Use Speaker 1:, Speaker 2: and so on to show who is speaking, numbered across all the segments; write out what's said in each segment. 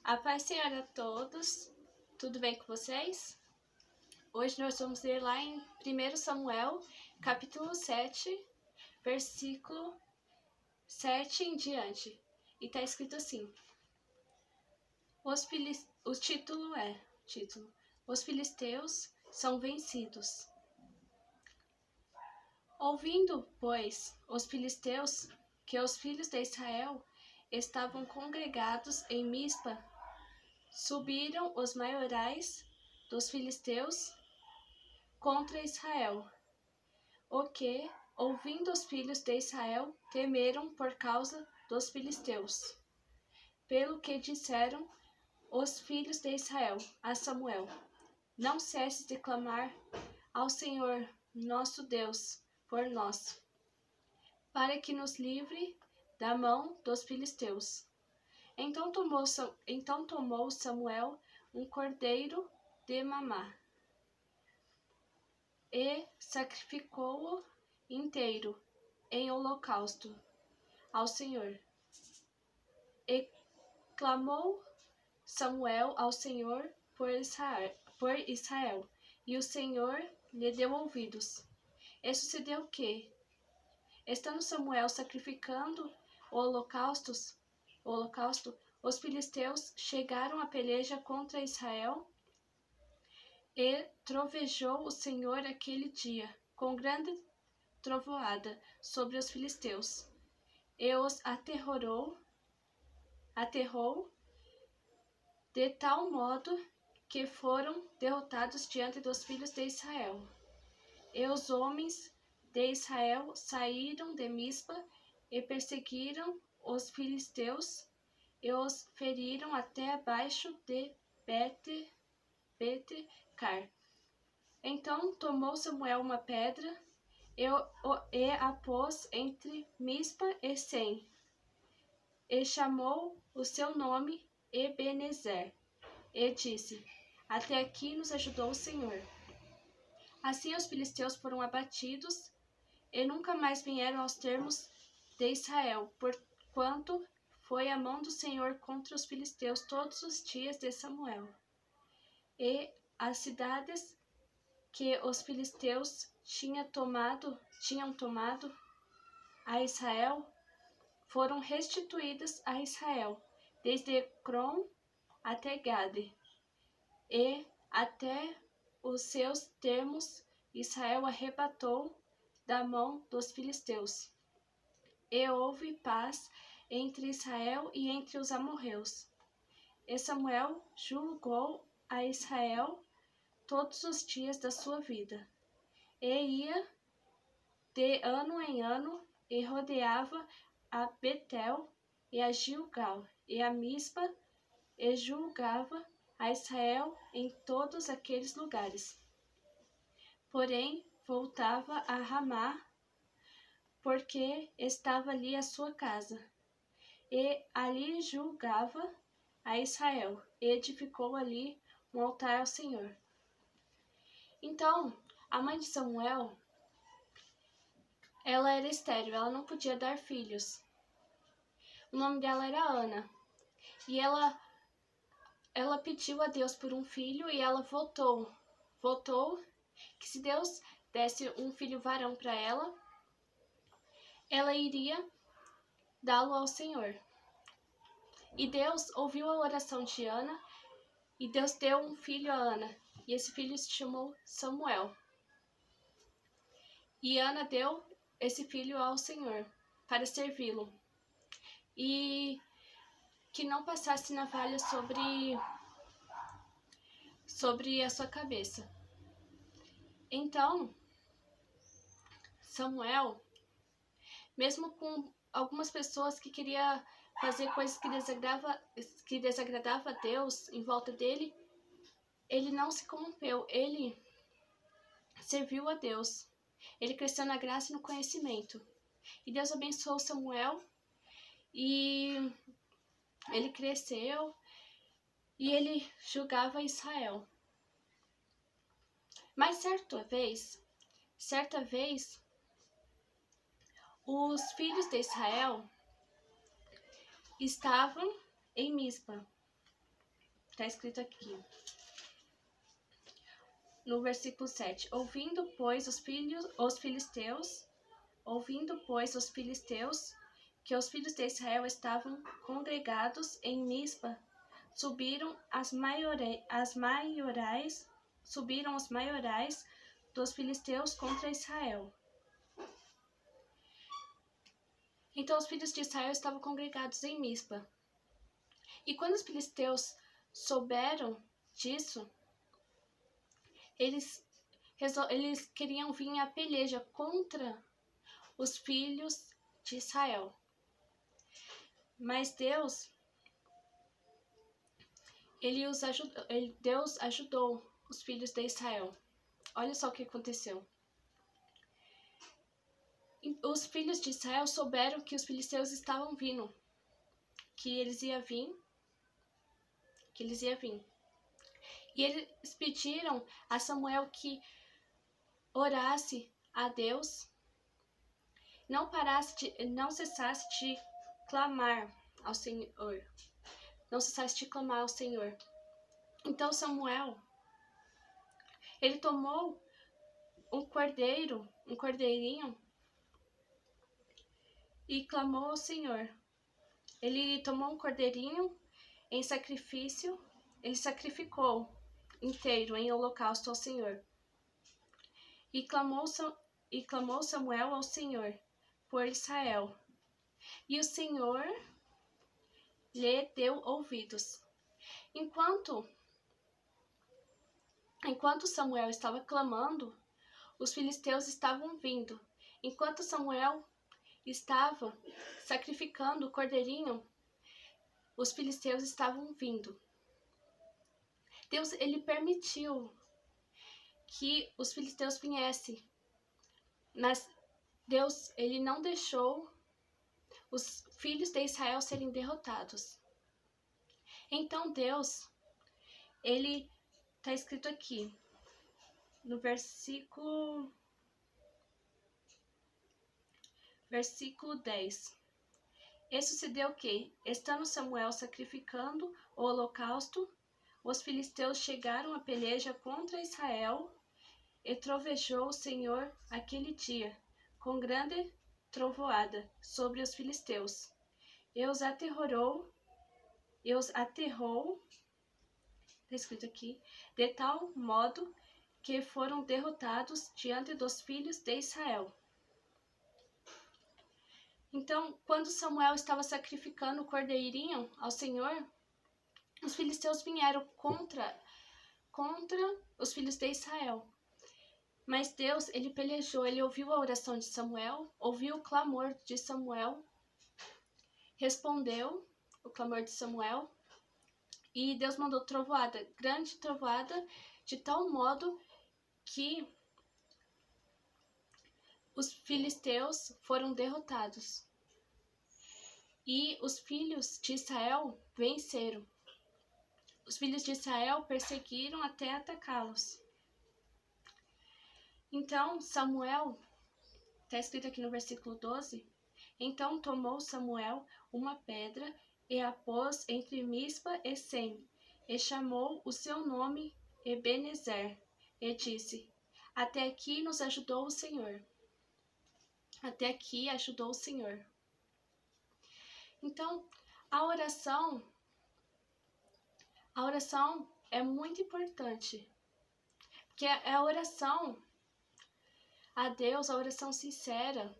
Speaker 1: A paz, Senhor, a todos. Tudo bem com vocês? Hoje nós vamos ler lá em 1 Samuel, capítulo 7, versículo 7 em diante. E está escrito assim. O título é: Os filisteus são vencidos. Ouvindo, pois, os filisteus que os filhos de Israel estavam congregados em Mispa, subiram os maiorais dos filisteus contra Israel, o que, ouvindo os filhos de Israel, temeram por causa dos filisteus. Pelo que disseram os filhos de Israel a Samuel: Não cesses de clamar ao Senhor nosso Deus por nós, para que nos livre da mão dos filisteus. Então tomou Samuel um cordeiro de mamá e sacrificou-o inteiro em holocausto ao Senhor. E clamou Samuel ao Senhor por Israel, e o Senhor lhe deu ouvidos. E sucedeu que, estando Samuel sacrificando o holocausto, os filisteus chegaram à peleja contra Israel, e trovejou o Senhor aquele dia com grande trovoada sobre os filisteus, e os aterrou de tal modo que foram derrotados diante dos filhos de Israel. E os homens de Israel saíram de Mispa e perseguiram os filisteus e os feriram até abaixo de Bet-car. Então tomou Samuel uma pedra e a pôs entre Mispa e Sem, e chamou o seu nome Ebenezer, e disse: Até aqui nos ajudou o Senhor. Assim os filisteus foram abatidos, e nunca mais vieram aos termos de Israel, porquanto foi a mão do Senhor contra os filisteus todos os dias de Samuel. E as cidades que os filisteus tinham tomado a Israel foram restituídas a Israel, desde Ecrom até Gade, e até os seus termos Israel arrebatou da mão dos filisteus. E houve paz entre Israel e entre os amorreus. E Samuel julgou a Israel todos os dias da sua vida, e ia de ano em ano, e rodeava a Betel e a Gilgal e a Mispa, e julgava a Israel em todos aqueles lugares. Porém, voltava a Ramá, porque estava ali a sua casa, e ali julgava a Israel, e edificou ali um altar ao Senhor. Então, a mãe de Samuel, ela era estéril, ela não podia dar filhos. O nome dela era Ana. E ela pediu a Deus por um filho, e ela votou que se Deus desse um filho varão para ela iria dá-lo ao Senhor. E Deus ouviu a oração de Ana, e Deus deu um filho a Ana, e esse filho se chamou Samuel. E Ana deu esse filho ao Senhor para servi-lo, e que não passasse navalha sobre a sua cabeça. Então, Samuel, mesmo com algumas pessoas que queria fazer coisas que desagradava a Deus em volta dele, ele não se corrompeu, ele serviu a Deus. Ele cresceu na graça e no conhecimento. E Deus abençoou Samuel, e ele cresceu, e ele julgava Israel. Mas certa vez, os filhos de Israel estavam em Mispa, está escrito aqui, no versículo 7. Ouvindo, pois, os filisteus, que os filhos de Israel estavam congregados em Mispa, subiram os maiorais dos filisteus contra Israel. Então os filhos de Israel estavam congregados em Mispa. E quando os filisteus souberam disso, eles queriam vir a peleja contra os filhos de Israel. Mas Deus ajudou os filhos de Israel. Olha só o que aconteceu. Os filhos de Israel souberam que os filisteus estavam vindo, que eles iam vir. E eles pediram a Samuel que orasse a Deus, não cessasse de clamar ao Senhor. Então Samuel, ele tomou um cordeirinho, e clamou ao Senhor. Ele tomou um cordeirinho em sacrifício, ele sacrificou inteiro em holocausto ao Senhor. E clamou Samuel ao Senhor por Israel. E o Senhor lhe deu ouvidos. Enquanto Samuel estava clamando, os filisteus estavam vindo. Enquanto Samuel estava sacrificando o cordeirinho, os filisteus estavam vindo. Deus, ele permitiu que os filisteus viessem, mas Deus, ele não deixou os filhos de Israel serem derrotados. Então Deus, ele está escrito aqui no versículo 10. E sucedeu que, estando Samuel sacrificando o holocausto, os filisteus chegaram à peleja contra Israel, e trovejou o Senhor aquele dia com grande trovoada sobre os filisteus, e os aterrou, está escrito aqui, de tal modo que foram derrotados diante dos filhos de Israel. Então, quando Samuel estava sacrificando o cordeirinho ao Senhor, os filisteus vieram contra os filhos de Israel. Mas Deus, ele pelejou, ele ouviu a oração de Samuel, ouviu o clamor de Samuel, respondeu o clamor de Samuel, e Deus mandou trovoada, grande trovoada, de tal modo que os filisteus foram derrotados. E os filhos de Israel venceram. Os filhos de Israel perseguiram até atacá-los. Então Samuel, está escrito aqui no versículo 12, então tomou Samuel uma pedra e a pôs entre Mispa e Sem, e chamou o seu nome Ebenezer, e disse: até aqui nos ajudou o Senhor. Até aqui ajudou o Senhor. Então, a oração é muito importante, porque é a oração a Deus, a oração sincera,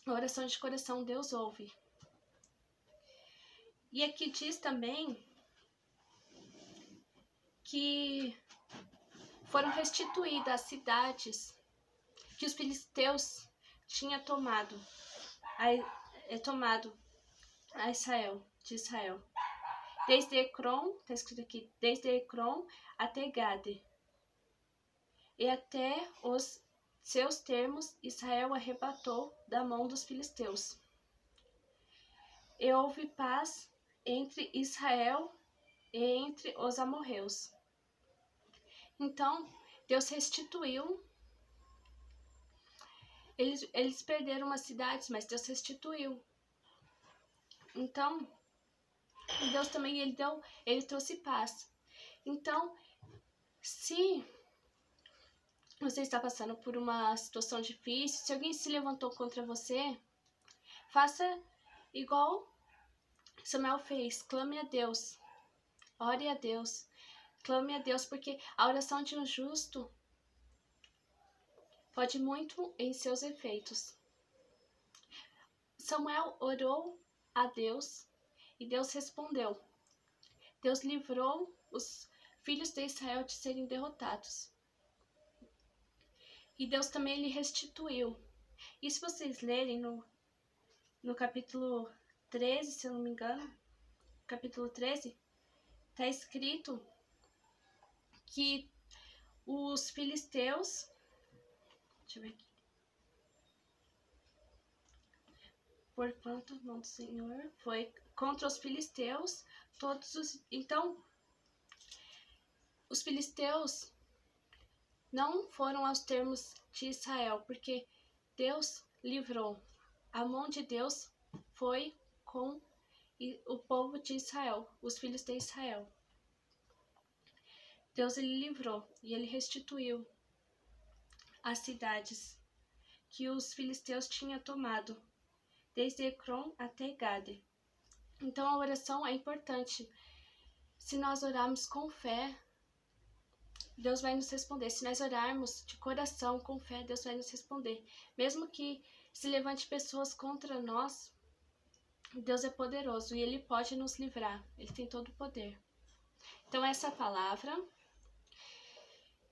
Speaker 1: a oração de coração, Deus ouve. E aqui diz também que foram restituídas as cidades que os filisteus tinham tomado a Israel, de Israel. Desde Ecrom, está escrito aqui, desde Ecrom até Gade. E até os seus termos Israel arrebatou da mão dos filisteus. E houve paz entre Israel e entre os amorreus. Então, Deus restituiu. Eles perderam as cidades, mas Deus restituiu. Então, E Deus também, ele trouxe paz. Então, se você está passando por uma situação difícil, se alguém se levantou contra você, faça igual Samuel fez, clame a Deus, ore a Deus, clame a Deus, porque a oração de um justo pode muito em seus efeitos. Samuel orou a Deus e Deus respondeu. Deus livrou os filhos de Israel de serem derrotados. E Deus também lhe restituiu. E se vocês lerem no capítulo 13, se eu não me engano, capítulo 13, está escrito que os filisteus, deixa eu ver aqui, porquanto a mão do Senhor foi contra os filisteus, então, os filisteus não foram aos termos de Israel, porque Deus livrou. A mão de Deus foi com o povo de Israel, os filhos de Israel. Deus ele livrou e ele restituiu as cidades que os filisteus tinham tomado, desde Ecrom até Gade. Então a oração é importante. Se nós orarmos com fé, Deus vai nos responder. Se nós orarmos de coração, com fé, Deus vai nos responder. Mesmo que se levante pessoas contra nós, Deus é poderoso e Ele pode nos livrar. Ele tem todo o poder. Então essa palavra,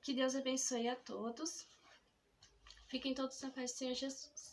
Speaker 1: que Deus abençoe a todos. Fiquem todos na paz do Senhor Jesus.